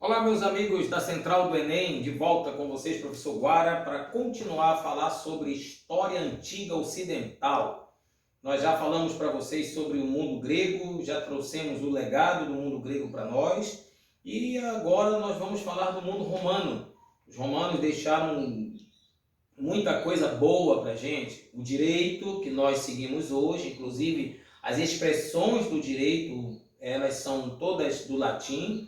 Olá, meus amigos da Central do Enem, de volta com vocês, professor Guara, para continuar a falar sobre história antiga ocidental. Nós já falamos para vocês sobre o mundo grego, já trouxemos o legado do mundo grego para nós e agora nós vamos falar do mundo romano. Os romanos deixaram muita coisa boa para a gente. O direito que nós seguimos hoje, inclusive as expressões do direito, elas são todas do latim.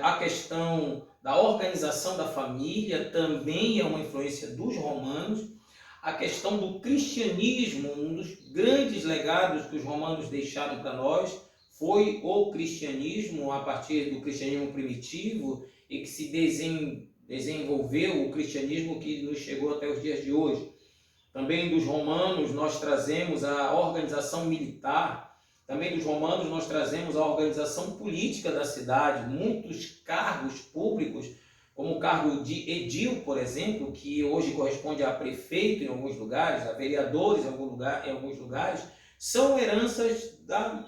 A questão da organização da família também é uma influência dos romanos. A questão do cristianismo, um dos grandes legados que os romanos deixaram para nós, foi o cristianismo, a partir do cristianismo primitivo, e que se desenvolveu o cristianismo que nos chegou até os dias de hoje. Também dos romanos nós trazemos a organização militar. Também dos romanos nós trazemos a organização política da cidade, muitos cargos públicos, como o cargo de edil, por exemplo, que hoje corresponde a prefeito em alguns lugares, a vereadores em alguns lugares, são heranças da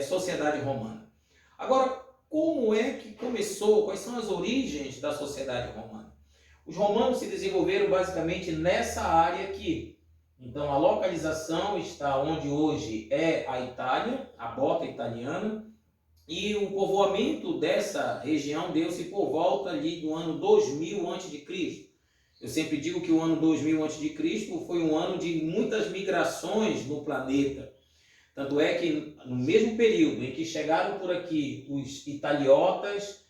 sociedade romana. Agora, como é que começou? Quais são as origens da sociedade romana? Os romanos se desenvolveram basicamente nessa área aqui. Então, a localização está onde hoje é a Itália, a bota italiana, e o povoamento dessa região deu-se por volta ali do ano 2000 a.C. Eu sempre digo que o ano 2000 a.C. foi um ano de muitas migrações no planeta. Tanto é que no mesmo período em que chegaram por aqui os italiotas,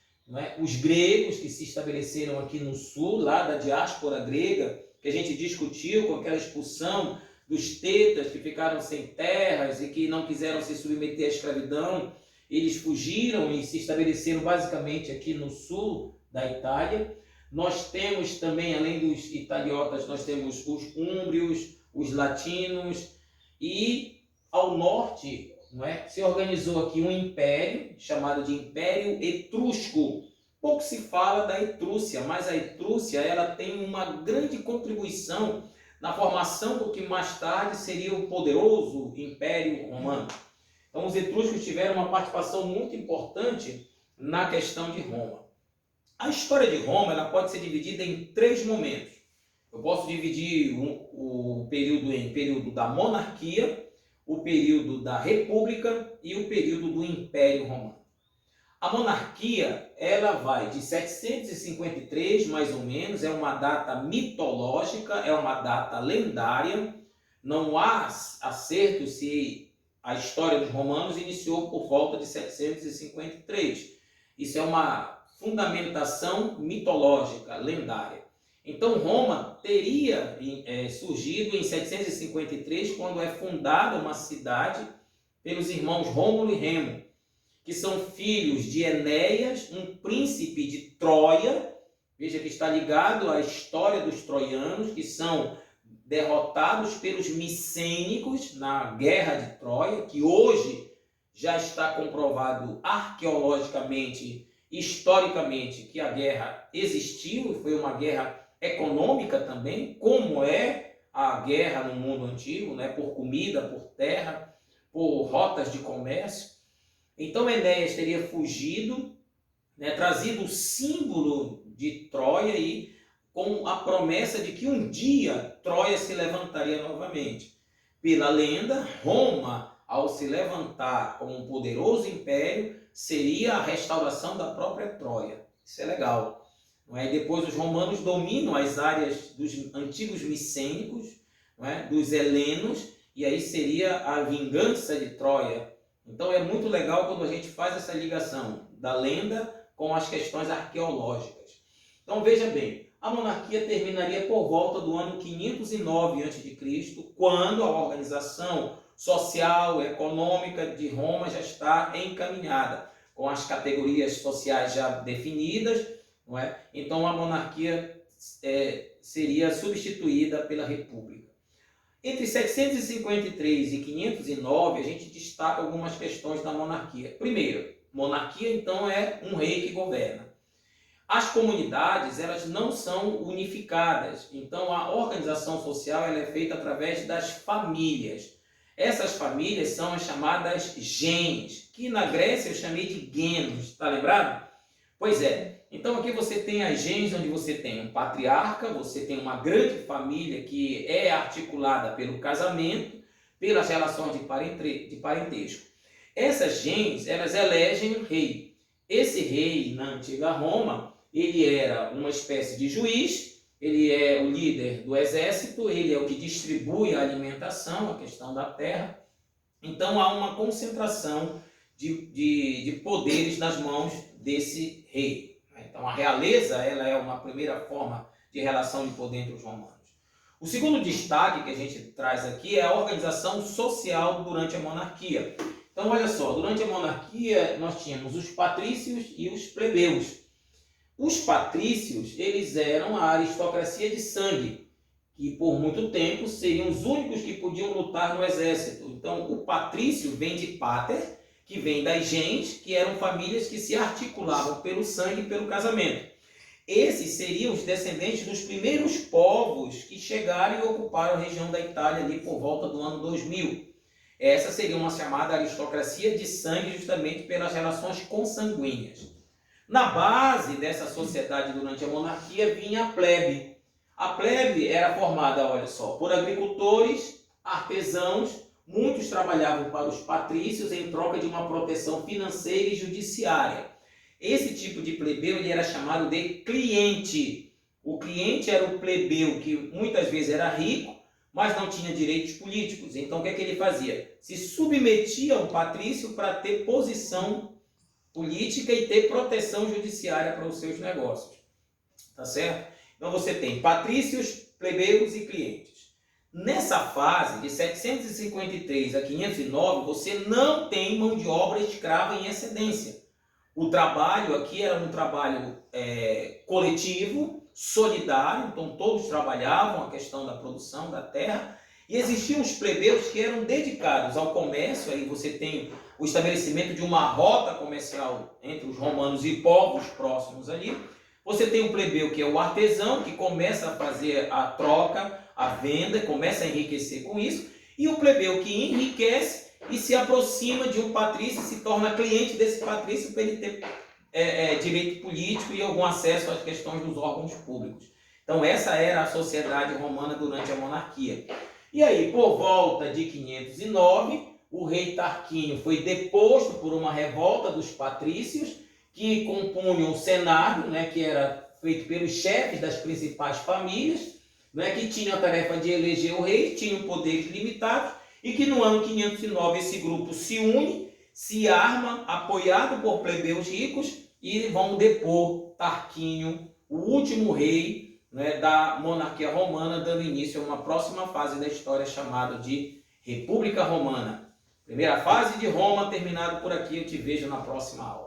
os gregos que se estabeleceram aqui no sul, lá da diáspora grega, que a gente discutiu com aquela expulsão dos tetas que ficaram sem terras e que não quiseram se submeter à escravidão, eles fugiram e se estabeleceram basicamente aqui no sul da Itália. Nós temos também, além dos italiotas, nós temos os úmbrios, os latinos, e ao norte se organizou aqui um império chamado de Império Etrusco. Pouco se fala da Etrúcia, mas a Etrúcia ela tem uma grande contribuição na formação do que mais tarde seria o poderoso Império Romano. Então, os etruscos tiveram uma participação muito importante na questão de Roma. A história de Roma ela pode ser dividida em três momentos. Eu posso dividir o período em período da monarquia, o período da república e o período do Império Romano. A monarquia, ela vai de 753, mais ou menos, é uma data mitológica, é uma data lendária. Não há acerto se a história dos romanos iniciou por volta de 753. Isso é uma fundamentação mitológica, lendária. Então, Roma teria surgido em 753, quando é fundada uma cidade pelos irmãos Rômulo e Remo, que são filhos de Enéas, um príncipe de Troia. Veja que está ligado à história dos troianos, que são derrotados pelos micênicos na Guerra de Troia, que hoje já está comprovado arqueologicamente, historicamente, que a guerra existiu, e foi uma guerra econômica também, como é a guerra no mundo antigo, por comida, por terra, por rotas de comércio. Então Enéas teria fugido, trazido o símbolo de Troia e com a promessa de que um dia Troia se levantaria novamente. Pela lenda, Roma, ao se levantar como um poderoso império, seria a restauração da própria Troia. Isso é legal. Depois os romanos dominam as áreas dos antigos micênicos, dos helenos, e aí seria a vingança de Troia. Então é muito legal quando a gente faz essa ligação da lenda com as questões arqueológicas. Então veja bem, a monarquia terminaria por volta do ano 509 a.C., quando a organização social, econômica de Roma já está encaminhada, com as categorias sociais já definidas, Então a monarquia seria substituída pela república. Entre 753 e 509, a gente destaca algumas questões da monarquia. Primeiro, monarquia, então, é um rei que governa. As comunidades, elas não são unificadas. Então, a organização social ela é feita através das famílias. Essas famílias são as chamadas gens, que na Grécia eu chamei de genos, tá lembrado? Pois é. Então aqui você tem as gens, onde você tem um patriarca, você tem uma grande família que é articulada pelo casamento, pelas relações de parentesco. Essas gens, elas elegem um rei. Esse rei, na antiga Roma, ele era uma espécie de juiz, ele é o líder do exército, ele é o que distribui a alimentação, a questão da terra. Então há uma concentração de poderes nas mãos desse rei. Então a realeza, ela é uma primeira forma de relação de poder entre os romanos. O segundo destaque que a gente traz aqui é a organização social durante a monarquia. Então olha só, durante a monarquia nós tínhamos os patrícios e os plebeus. Os patrícios, eles eram a aristocracia de sangue, que por muito tempo seriam os únicos que podiam lutar no exército. Então o patrício vem de pater, que vem das gens, que eram famílias que se articulavam pelo sangue e pelo casamento. Esses seriam os descendentes dos primeiros povos que chegaram e ocuparam a região da Itália ali por volta do ano 2000. Essa seria uma chamada aristocracia de sangue, justamente pelas relações consanguíneas. Na base dessa sociedade durante a monarquia vinha a plebe. A plebe era formada, olha só, por agricultores, artesãos. Muitos trabalhavam para os patrícios em troca de uma proteção financeira e judiciária. Esse tipo de plebeu ele era chamado de cliente. O cliente era o plebeu que muitas vezes era rico, mas não tinha direitos políticos. Então o que é que ele fazia? Se submetia ao patrício para ter posição política e ter proteção judiciária para os seus negócios. Tá certo? Então você tem patrícios, plebeus e clientes. Nessa fase, de 753 a 509, você não tem mão de obra escrava em excedência. O trabalho aqui era um trabalho coletivo, solidário, então todos trabalhavam a questão da produção da terra, e existiam os plebeus que eram dedicados ao comércio. Aí você tem o estabelecimento de uma rota comercial entre os romanos e povos próximos ali. Você tem o plebeu, que é o artesão, que começa a fazer a troca, a venda, começa a enriquecer com isso, e o plebeu que enriquece e se aproxima de um patrício, se torna cliente desse patrício para ele ter direito político e algum acesso às questões dos órgãos públicos. Então essa era a sociedade romana durante a monarquia. E aí, por volta de 509, o rei Tarquínio foi deposto por uma revolta dos patrícios, que compunham o Senado, né, que era feito pelos chefes das principais famílias, né, que tinham a tarefa de eleger o rei, tinham poderes limitados, e que no ano 509 esse grupo se une, se arma, apoiado por plebeus ricos, e vão depor Tarquínio, o último rei, né, da monarquia romana, dando início a uma próxima fase da história chamada de República Romana. Primeira fase de Roma, terminado por aqui, eu te vejo na próxima aula.